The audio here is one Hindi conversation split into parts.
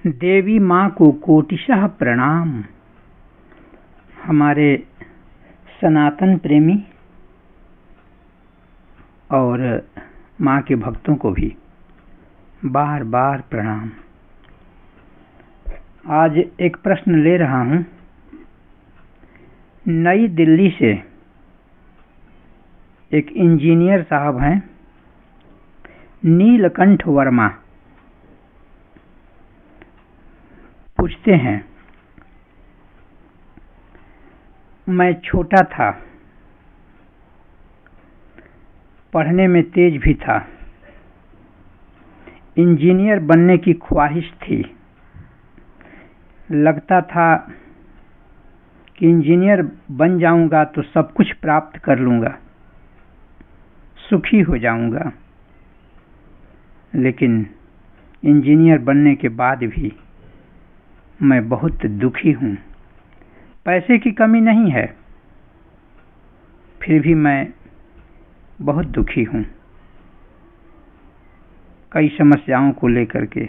देवी माँ को कोटिशः प्रणाम। हमारे सनातन प्रेमी और माँ के भक्तों को भी बार बार प्रणाम। आज एक प्रश्न ले रहा हूँ। नई दिल्ली से एक इंजीनियर साहब हैं, नीलकंठ वर्मा, पूछते हैं, मैं छोटा था, पढ़ने में तेज भी था, इंजीनियर बनने की ख्वाहिश थी। लगता था कि इंजीनियर बन जाऊंगा तो सब कुछ प्राप्त कर लूंगा, सुखी हो जाऊंगा। लेकिन इंजीनियर बनने के बाद भी मैं बहुत दुखी हूँ। पैसे की कमी नहीं है, फिर भी मैं बहुत दुखी हूँ, कई समस्याओं को लेकर के।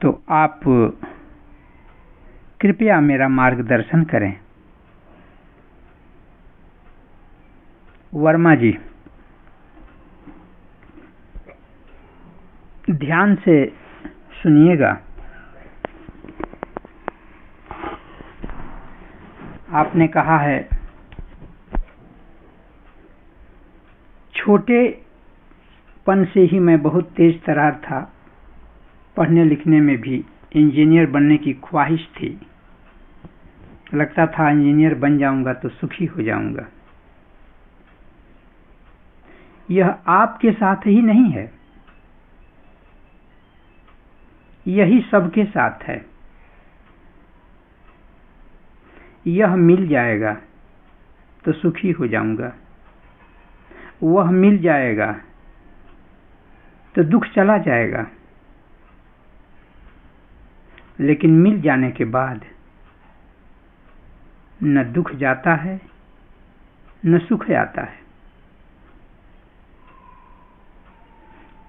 तो आप कृपया मेरा मार्गदर्शन करें। वर्मा जी, ध्यान से सुनिएगा। आपने कहा है, छोटेपन से ही मैं बहुत तेज तर्रार था, पढ़ने लिखने में भी इंजीनियर बनने की ख्वाहिश थी। लगता था इंजीनियर बन जाऊंगा तो सुखी हो जाऊंगा। यह आपके साथ ही नहीं है, यही सबके साथ है। यह मिल जाएगा तो सुखी हो जाऊंगा, वह मिल जाएगा तो दुख चला जाएगा। लेकिन मिल जाने के बाद न दुख जाता है न सुख आता है।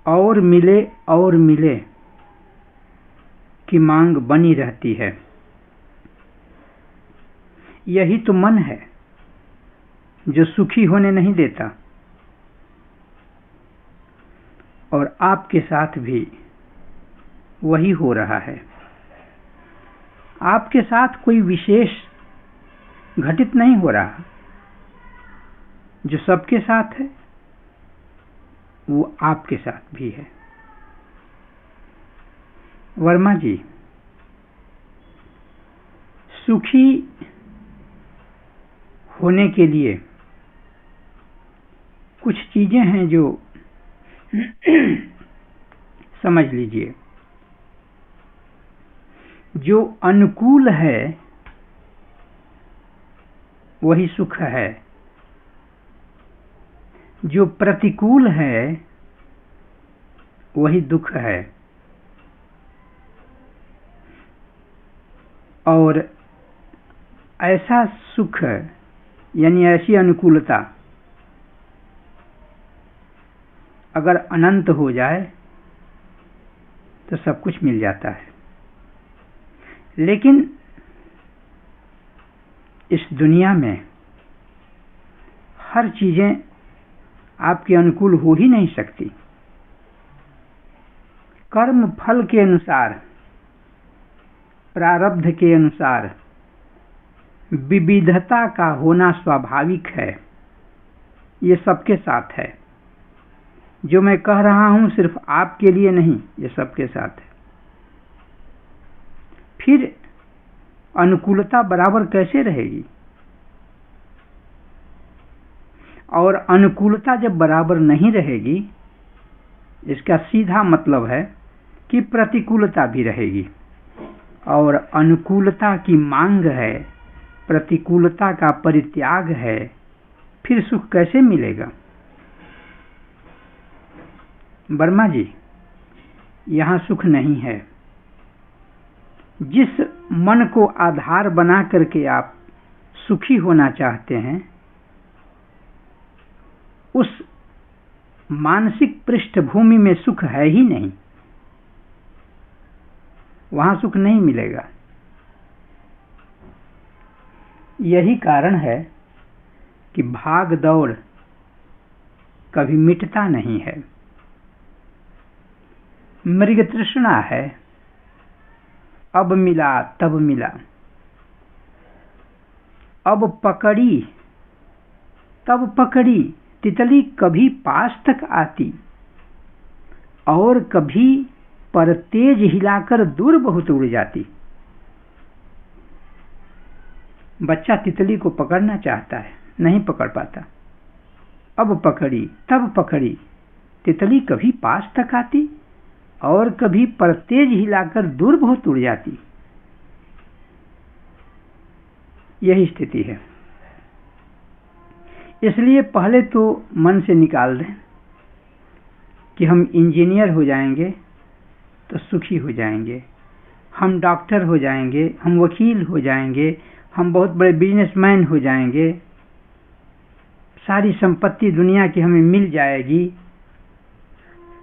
और मिले की मांग बनी रहती है। यही तो मन है जो सुखी होने नहीं देता। और आपके साथ भी वही हो रहा है। आपके साथ कोई विशेष घटित नहीं हो रहा। जो सबके साथ है वो आपके साथ भी है। वर्मा जी, सुखी होने के लिए कुछ चीजें हैं जो समझ लीजिए। जो अनुकूल है वही सुख है, जो प्रतिकूल है वही दुख है। और ऐसा सुख यानी ऐसी अनुकूलता अगर अनंत हो जाए तो सब कुछ मिल जाता है। लेकिन इस दुनिया में हर चीजें आपके अनुकूल हो ही नहीं सकती। कर्म फल के अनुसार, प्रारब्ध के अनुसार विविधता का होना स्वाभाविक है। ये सबके साथ है। जो मैं कह रहा हूं सिर्फ आपके लिए नहीं, ये सबके साथ है। फिर अनुकूलता बराबर कैसे रहेगी? और अनुकूलता जब बराबर नहीं रहेगी, इसका सीधा मतलब है कि प्रतिकूलता भी रहेगी। और अनुकूलता की मांग है, प्रतिकूलता का परित्याग है, फिर सुख कैसे मिलेगा? वर्मा जी, यहाँ सुख नहीं है। जिस मन को आधार बना करके आप सुखी होना चाहते हैं, उस मानसिक पृष्ठभूमि में सुख है ही नहीं। वहां सुख नहीं मिलेगा। यही कारण है कि भाग दौड़ कभी मिटता नहीं है। मृग तृष्णा है, अब मिला तब मिला, अब पकड़ी तब पकड़ी, तितली कभी पास तक आती और कभी पर तेज हिलाकर दूर बहुत उड़ जाती। बच्चा तितली को पकड़ना चाहता है, नहीं पकड़ पाता। अब पकड़ी तब पकड़ी, तितली कभी पास तक आती और कभी पर तेज हिलाकर दूर बहुत उड़ जाती। यही स्थिति है। इसलिए पहले तो मन से निकाल दें कि हम इंजीनियर हो जाएंगे तो सुखी हो जाएंगे, हम डॉक्टर हो जाएंगे, हम वकील हो जाएंगे, हम बहुत बड़े बिजनेसमैन हो जाएंगे, सारी संपत्ति दुनिया की हमें मिल जाएगी,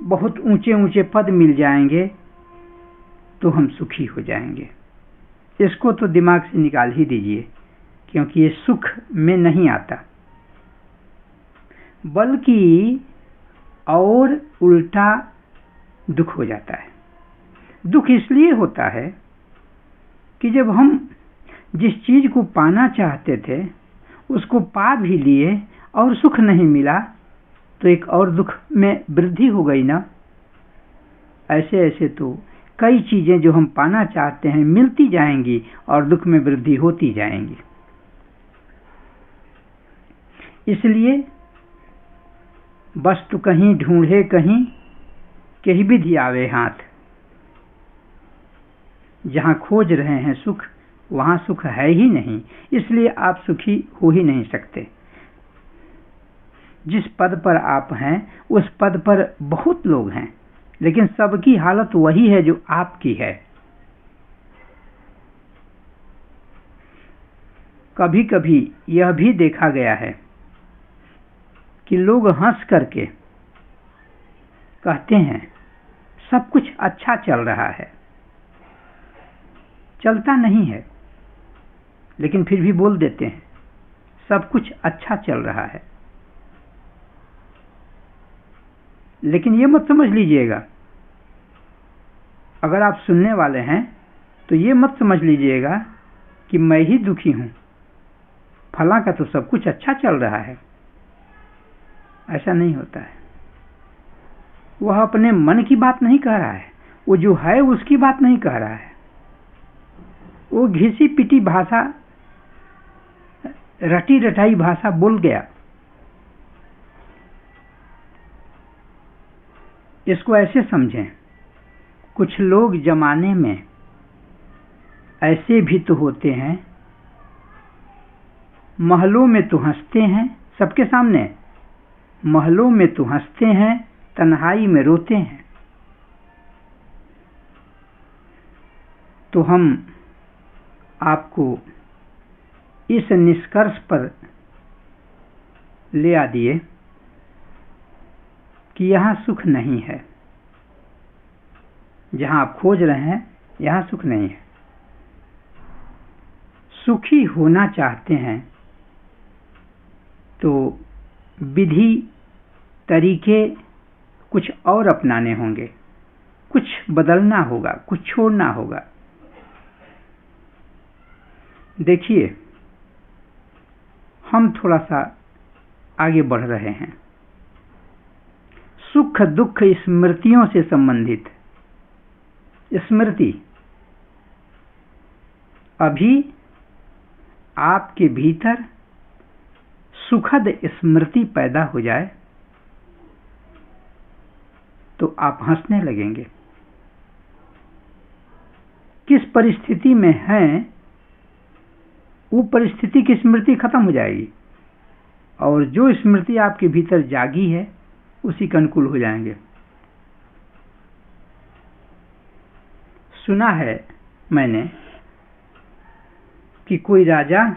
बहुत ऊंचे ऊंचे पद मिल जाएंगे तो हम सुखी हो जाएंगे। इसको तो दिमाग से निकाल ही दीजिए, क्योंकि ये सुख में नहीं आता, बल्कि और उल्टा दुख हो जाता है। दुख इसलिए होता है कि जब हम जिस चीज को पाना चाहते थे उसको पा भी लिए और सुख नहीं मिला तो एक और दुख में वृद्धि हो गई ना। ऐसे ऐसे तो कई चीजें जो हम पाना चाहते हैं मिलती जाएंगी और दुख में वृद्धि होती जाएंगी। इसलिए वस्तु कहीं ढूंढे कहीं, कहीं विधि आवे हाथ। जहां खोज रहे हैं सुख, वहां सुख है ही नहीं, इसलिए आप सुखी हो ही नहीं सकते। जिस पद पर आप हैं उस पद पर बहुत लोग हैं, लेकिन सबकी हालत वही है जो आपकी है। कभी कभी यह भी देखा गया है कि लोग हंस करके कहते हैं सब कुछ अच्छा चल रहा है। चलता नहीं है, लेकिन फिर भी बोल देते हैं सब कुछ अच्छा चल रहा है। लेकिन ये मत समझ लीजिएगा, अगर आप सुनने वाले हैं तो ये मत समझ लीजिएगा कि मैं ही दुखी हूं, फला का तो सब कुछ अच्छा चल रहा है। ऐसा नहीं होता है। वह अपने मन की बात नहीं कह रहा है, वो जो है उसकी बात नहीं कह रहा है। वो घिसी पिटी भाषा, रटी रटाई भाषा बोल गया। इसको ऐसे समझें, कुछ लोग जमाने में ऐसे भी तो होते हैं, महलों में तो हंसते हैं सबके सामने, महलों में तो हंसते हैं, तन्हाई में रोते हैं। तो हम आपको इस निष्कर्ष पर ले आ दिए कि यहां सुख नहीं है। जहां आप खोज रहे हैं यहां सुख नहीं है। सुखी होना चाहते हैं तो विधि तरीके कुछ और अपनाने होंगे, कुछ बदलना होगा, कुछ छोड़ना होगा। देखिए, हम थोड़ा सा आगे बढ़ रहे हैं। सुख दुख स्मृतियों से संबंधित। स्मृति, अभी आपके भीतर सुखद स्मृति पैदा हो जाए तो आप हंसने लगेंगे। किस परिस्थिति में हैं वो परिस्थिति की स्मृति खत्म हो जाएगी और जो स्मृति आपके भीतर जागी है उसी के अनुकूल हो जाएंगे। सुना है मैंने कि कोई राजा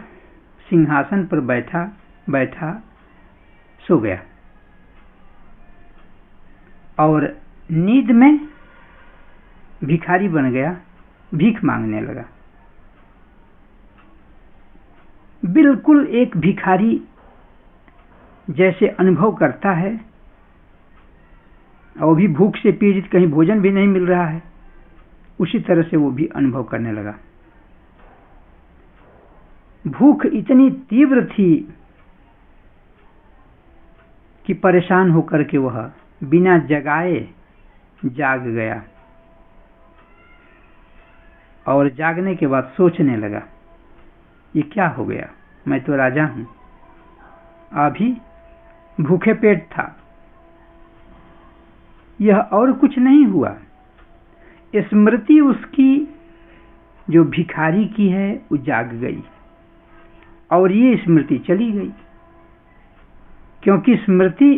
सिंहासन पर बैठा बैठा सो गया और नींद में भिखारी बन गया भीख मांगने लगा। बिल्कुल एक भिखारी जैसे अनुभव करता है, और भी भूख से पीड़ित, कहीं भोजन भी नहीं मिल रहा है, उसी तरह से वो भी अनुभव करने लगा। भूख इतनी तीव्र थी कि परेशान होकर के वह बिना जगाए जाग गया, और जागने के बाद सोचने लगा, ये क्या हो गया, मैं तो राजा हूं, अभी भूखे पेट था, यह और कुछ नहीं हुआ। स्मृति उसकी जो भिखारी की है वो जाग गई, और ये स्मृति चली गई, क्योंकि स्मृति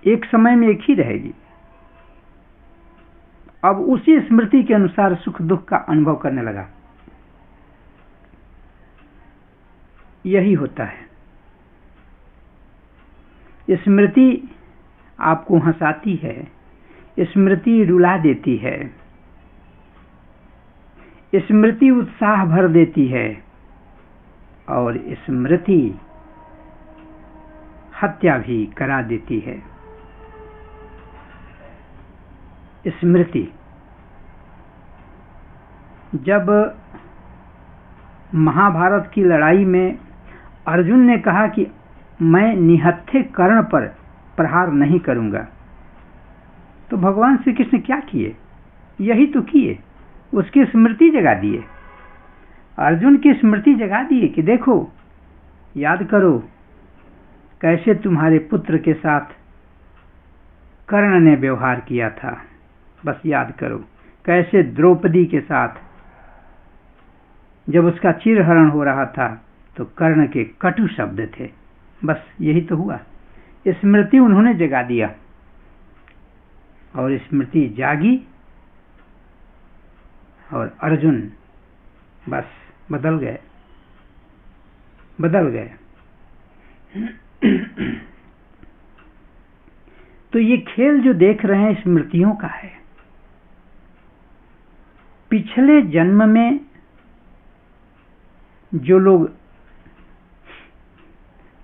एक समय में एक ही रहेगी। अब उसी स्मृति के अनुसार सुख दुख का अनुभव करने लगा। यही होता है, स्मृति आपको हंसाती है, स्मृति रुला देती है, स्मृति उत्साह भर देती है, और स्मृति हत्या भी करा देती है। स्मृति, जब महाभारत की लड़ाई में अर्जुन ने कहा कि मैं निहत्थे कर्ण पर प्रहार नहीं करूंगा, तो भगवान श्री कृष्ण क्या किए? यही तो किए, उसकी स्मृति जगा दिए, अर्जुन की स्मृति जगा दिए कि देखो, याद करो कैसे तुम्हारे पुत्र के साथ कर्ण ने व्यवहार किया था, बस याद करो कैसे द्रौपदी के साथ जब उसका चिरहरण हो रहा था तो कर्ण के कटु शब्द थे, बस यही तो हुआ। स्मृति उन्होंने जगा दिया, और स्मृति जागी, और अर्जुन बस बदल गए। तो ये खेल जो देख रहे हैं स्मृतियों का है। पिछले जन्म में जो लोग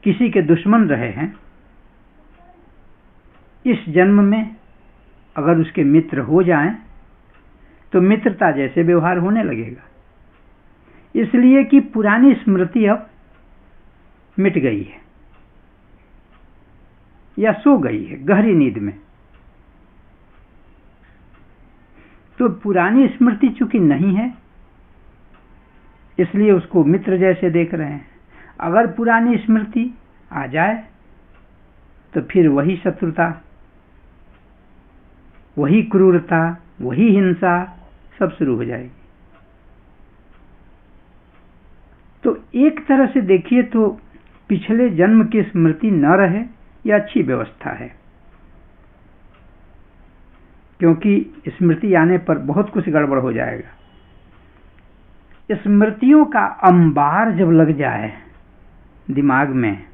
किसी के दुश्मन रहे हैं, इस जन्म में अगर उसके मित्र हो जाएं तो मित्रता जैसे व्यवहार होने लगेगा, इसलिए कि पुरानी स्मृति अब मिट गई है या सो गई है गहरी नींद में। तो पुरानी स्मृति चूंकि नहीं है, इसलिए उसको मित्र जैसे देख रहे हैं। अगर पुरानी स्मृति आ जाए तो फिर वही शत्रुता, वही क्रूरता, वही हिंसा सब शुरू हो जाएगी। तो एक तरह से देखिए तो पिछले जन्म की स्मृति न रहे यह अच्छी व्यवस्था है, क्योंकि स्मृति आने पर बहुत कुछ गड़बड़ हो जाएगा। स्मृतियों का अंबार जब लग जाए दिमाग में,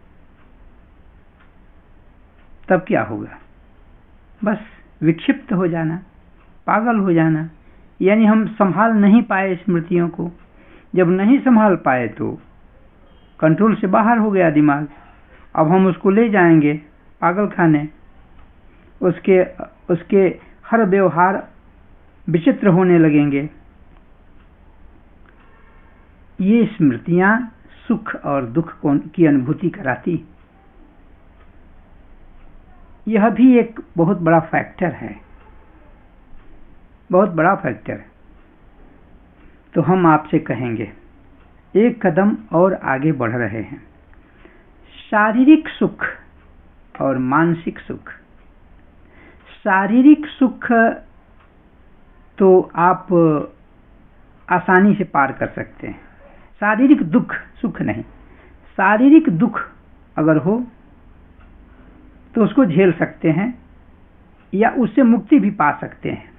तब क्या होगा? बस विक्षिप्त हो जाना, पागल हो जाना, यानी हम संभाल नहीं पाए स्मृतियों को। जब नहीं संभाल पाए तो कंट्रोल से बाहर हो गया दिमाग, अब हम उसको ले जाएंगे पागल खाने, उसके हर व्यवहार विचित्र होने लगेंगे। ये स्मृतियां सुख और दुख की अनुभूति कराती, यह भी एक बहुत बड़ा फैक्टर है, बहुत बड़ा फैक्टर। तो हम आपसे कहेंगे एक कदम और आगे बढ़ रहे हैं। शारीरिक सुख और मानसिक सुख। शारीरिक सुख तो आप आसानी से पार कर सकते हैं, शारीरिक दुख सुख नहीं। शारीरिक दुख अगर हो तो उसको झेल सकते हैं या उससे मुक्ति भी पा सकते हैं।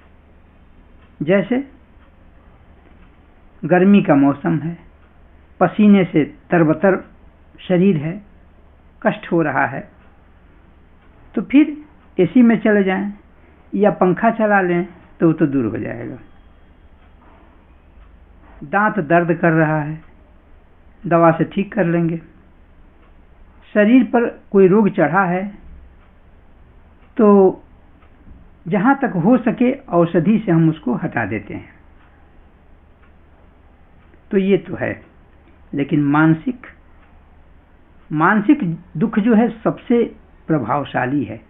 जैसे गर्मी का मौसम है, पसीने से तरबतर शरीर है, कष्ट हो रहा है, तो फिर एसी में चले जाएं या पंखा चला लें तो वो तो दूर हो जाएगा। दांत दर्द कर रहा है, दवा से ठीक कर लेंगे। शरीर पर कोई रोग चढ़ा है तो जहां तक हो सके औषधि से हम उसको हटा देते हैं। तो ये तो है। लेकिन मानसिक दुख जो है सबसे प्रभावशाली है,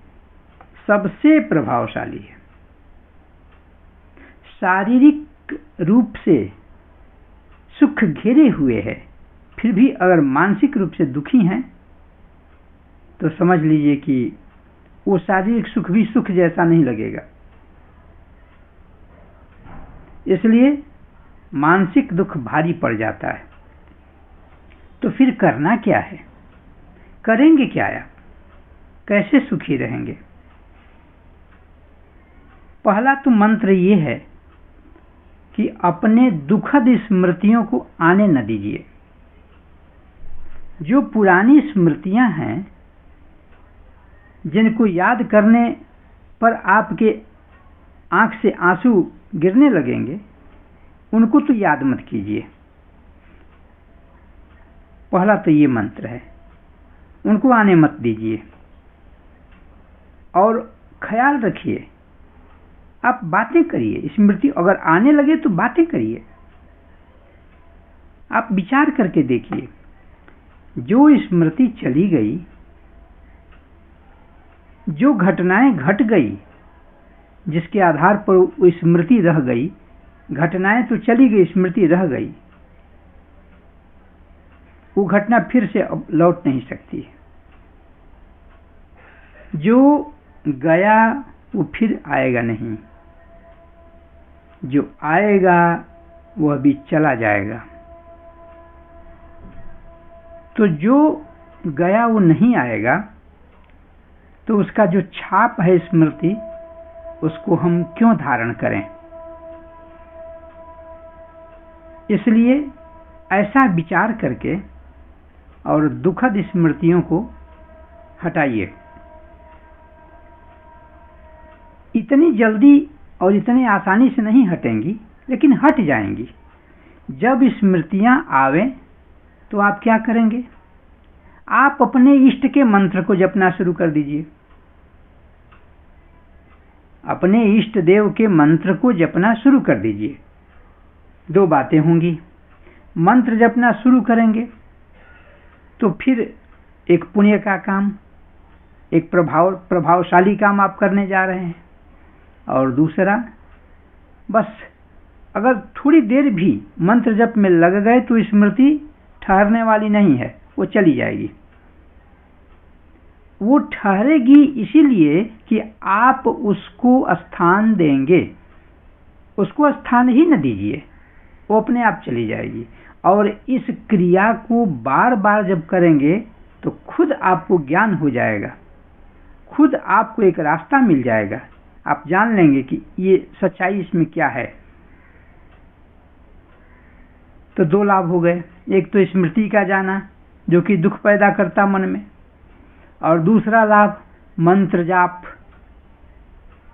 सबसे प्रभावशाली है। शारीरिक रूप से सुख घेरे हुए है, फिर भी अगर मानसिक रूप से दुखी हैं तो समझ लीजिए कि वो शारीरिक सुख भी सुख जैसा नहीं लगेगा। इसलिए मानसिक दुख भारी पड़ जाता है। तो फिर करना क्या है, करेंगे क्या आप, कैसे सुखी रहेंगे? पहला तो मंत्र ये है कि अपने दुखद स्मृतियों को आने न दीजिए। जो पुरानी स्मृतियां हैं जिनको याद करने पर आपके आंख से आंसू गिरने लगेंगे, उनको तो याद मत कीजिए। पहला तो ये मंत्र है, उनको आने मत दीजिए। और ख्याल रखिए, आप बातें करिए। स्मृति अगर आने लगे तो बातें करिए। आप विचार करके देखिए, जो स्मृति चली गई, जो घटनाएं घट गई, जिसके आधार पर वो स्मृति रह गई, घटनाएं तो चली गई, स्मृति रह गई, वो घटना फिर से अब लौट नहीं सकती। जो गया वो फिर आएगा नहीं, जो आएगा वो अभी चला जाएगा। तो जो गया वो नहीं आएगा, तो उसका जो छाप है स्मृति, उसको हम क्यों धारण करें? इसलिए ऐसा विचार करके और दुखद स्मृतियों को हटाइए। इतनी जल्दी और इतनी आसानी से नहीं हटेंगी, लेकिन हट जाएंगी। जब स्मृतियां आवें तो आप क्या करेंगे? आप अपने इष्ट के मंत्र को जपना शुरू कर दीजिए। अपने इष्ट देव के मंत्र को जपना शुरू कर दीजिए। दो बातें होंगी, मंत्र जपना शुरू करेंगे तो फिर एक पुण्य का काम, एक प्रभावशाली काम आप करने जा रहे हैं। और दूसरा, बस अगर थोड़ी देर भी मंत्र जप में लग गए तो स्मृति ठहरने वाली नहीं है, वो चली जाएगी। वो ठहरेगी इसीलिए कि आप उसको स्थान देंगे। उसको स्थान ही न दीजिए, वो अपने आप चली जाएगी। और इस क्रिया को बार बार जब करेंगे तो खुद आपको ज्ञान हो जाएगा, खुद आपको एक रास्ता मिल जाएगा। आप जान लेंगे कि ये सच्चाई इसमें क्या है। तो दो लाभ हो गए, एक तो स्मृति का जाना जो कि दुख पैदा करता मन में, और दूसरा लाभ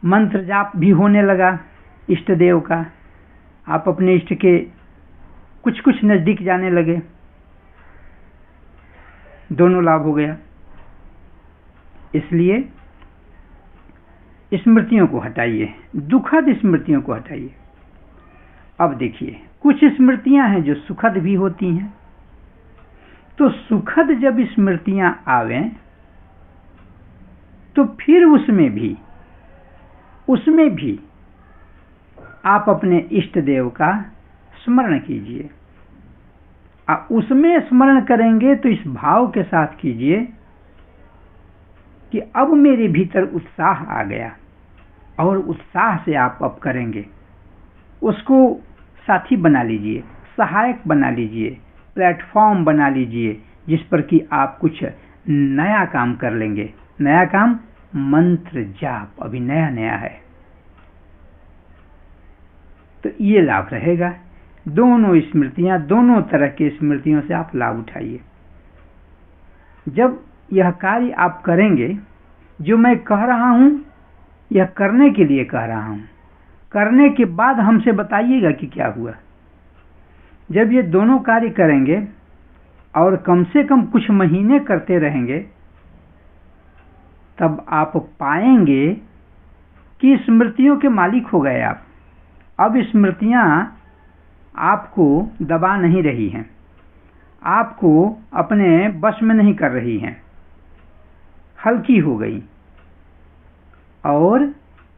मंत्र जाप भी होने लगा इष्ट देव का। आप अपने इष्ट के कुछ कुछ नजदीक जाने लगे। दोनों लाभ हो गया। इसलिए स्मृतियों को हटाइए, दुखद स्मृतियों को हटाइए। अब देखिए, कुछ स्मृतियां हैं जो सुखद भी होती हैं। तो सुखद जब स्मृतियां आवें तो फिर उसमें भी आप अपने इष्ट देव का स्मरण कीजिए। उसमें स्मरण करेंगे तो इस भाव के साथ कीजिए कि अब मेरे भीतर उत्साह आ गया, और उत्साह से आप अब करेंगे। उसको साथी बना लीजिए, सहायक बना लीजिए, प्लेटफॉर्म बना लीजिए जिस पर कि आप कुछ नया काम कर लेंगे। नया काम मंत्र जाप, अभी नया नया है। तो ये लाभ रहेगा। दोनों स्मृतियां, दोनों तरह की स्मृतियों से आप लाभ उठाइए। जब यह कार्य आप करेंगे, जो मैं कह रहा हूं यह करने के लिए कह रहा हूं, करने के बाद हमसे बताइएगा कि क्या हुआ। जब ये दोनों कार्य करेंगे और कम से कम कुछ महीने करते रहेंगे, तब आप पाएंगे कि स्मृतियों के मालिक हो गए आप। अब स्मृतियां आपको दबा नहीं रही हैं, आपको अपने बस में नहीं कर रही हैं, हल्की हो गई और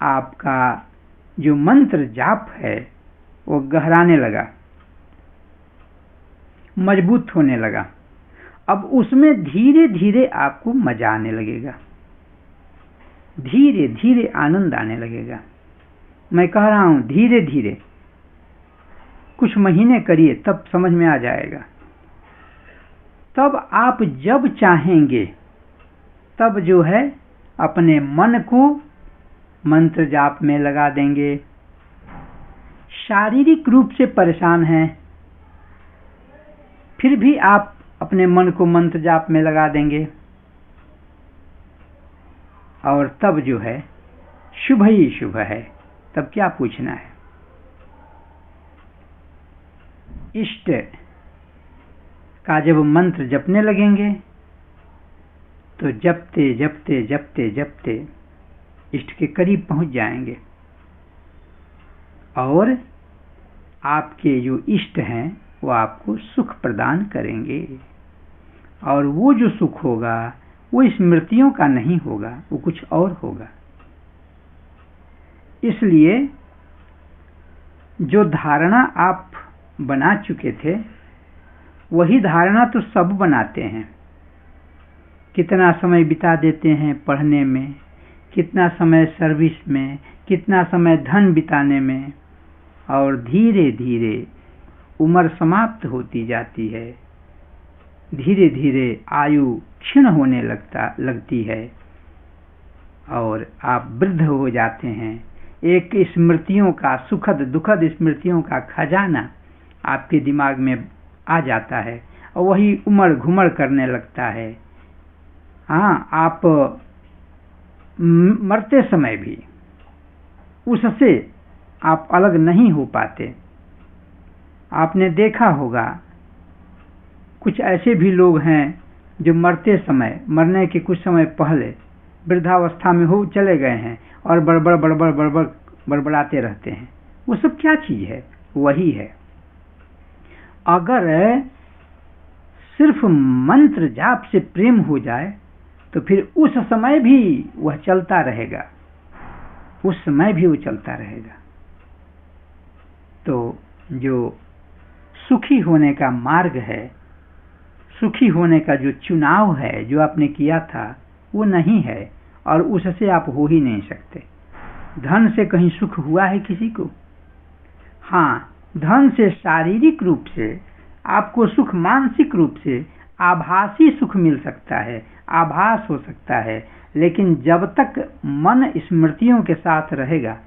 आपका जो मंत्र जाप है वो गहराने लगा, मजबूत होने लगा। अब उसमें धीरे धीरे आपको मजा आने लगेगा, धीरे धीरे आनंद आने लगेगा। मैं कह रहा हूं धीरे धीरे, कुछ महीने करिए तब समझ में आ जाएगा। तब आप जब चाहेंगे तब जो है अपने मन को मंत्र जाप में लगा देंगे। शारीरिक रूप से परेशान हैं, फिर भी आप अपने मन को मंत्र जाप में लगा देंगे और तब जो है शुभ ही शुभ है। तब क्या पूछना है? इष्ट का जब मंत्र जपने लगेंगे तो जपते जपते जपते जपते इष्ट के करीब पहुंच जाएंगे और आपके जो इष्ट हैं वो आपको सुख प्रदान करेंगे। और वो जो सुख होगा वो स्मृतियों का नहीं होगा, वो कुछ और होगा। इसलिए जो धारणा आप बना चुके थे वही धारणा तो सब बनाते हैं। कितना समय बिता देते हैं पढ़ने में, कितना समय सर्विस में, कितना समय धन बिताने में, और धीरे धीरे उम्र समाप्त होती जाती है, धीरे धीरे आयु क्षीण होने लगती है और आप वृद्ध हो जाते हैं। एक स्मृतियों का, सुखद दुखद स्मृतियों का खजाना आपके दिमाग में आ जाता है और वही उमड़ घुमड़ करने लगता है। हाँ, आप मरते समय भी उससे आप अलग नहीं हो पाते। आपने देखा होगा कुछ ऐसे भी लोग हैं जो मरते समय, मरने के कुछ समय पहले वृद्धावस्था में हो चले गए हैं और बड़बड़ बड़बड़ बड़बड़ बड़बड़ाते रहते हैं। वो सब क्या चीज है? वही है। अगर सिर्फ मंत्र जाप से प्रेम हो जाए तो फिर उस समय भी वह चलता रहेगा, उस समय भी वो चलता रहेगा। तो जो सुखी होने का मार्ग है, सुखी होने का जो चुनाव है जो आपने किया था वो नहीं है और उससे आप हो ही नहीं सकते। धन से कहीं सुख हुआ है किसी को? हाँ, धन से शारीरिक रूप से आपको सुख, मानसिक रूप से आभासी सुख मिल सकता है, आभास हो सकता है, लेकिन जब तक मन स्मृतियों के साथ रहेगा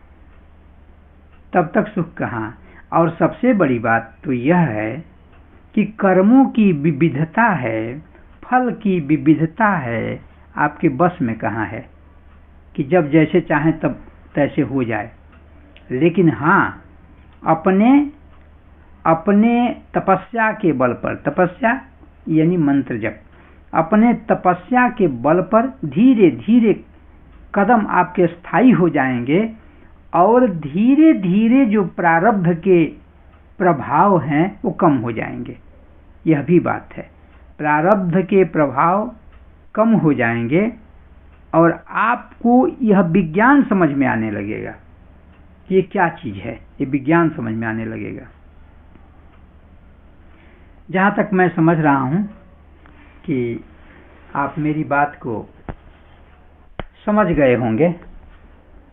तब तक सुख कहाँ। और सबसे बड़ी बात तो यह है कि कर्मों की विविधता है, फल की विविधता है, आपके बस में कहाँ है कि जब जैसे चाहें तब तैसे हो जाए। लेकिन हाँ, अपने तपस्या के बल पर, तपस्या यानी मंत्र जप, अपने तपस्या के बल पर धीरे धीरे कदम आपके स्थायी हो जाएंगे और धीरे धीरे जो प्रारब्ध के प्रभाव हैं वो कम हो जाएंगे। यह भी बात है, प्रारब्ध के प्रभाव कम हो जाएंगे और आपको यह विज्ञान समझ में आने लगेगा। ये क्या चीज है, ये विज्ञान समझ में आने लगेगा। जहां तक मैं समझ रहा हूं कि आप मेरी बात को समझ गए होंगे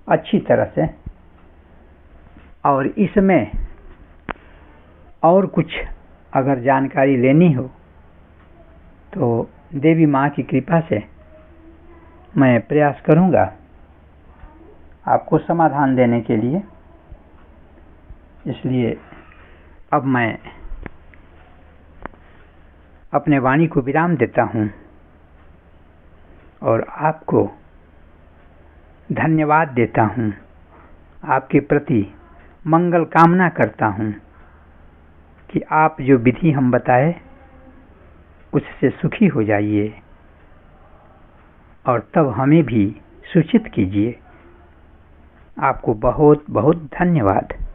अच्छी तरह से, और इसमें और कुछ अगर जानकारी लेनी हो तो देवी माँ की कृपा से मैं प्रयास करूंगा आपको समाधान देने के लिए। इसलिए अब मैं अपने वाणी को विराम देता हूं और आपको धन्यवाद देता हूं, आपके प्रति मंगल कामना करता हूं कि आप जो विधि हम बताए उससे सुखी हो जाइए और तब हमें भी सूचित कीजिए। आपको बहुत बहुत धन्यवाद।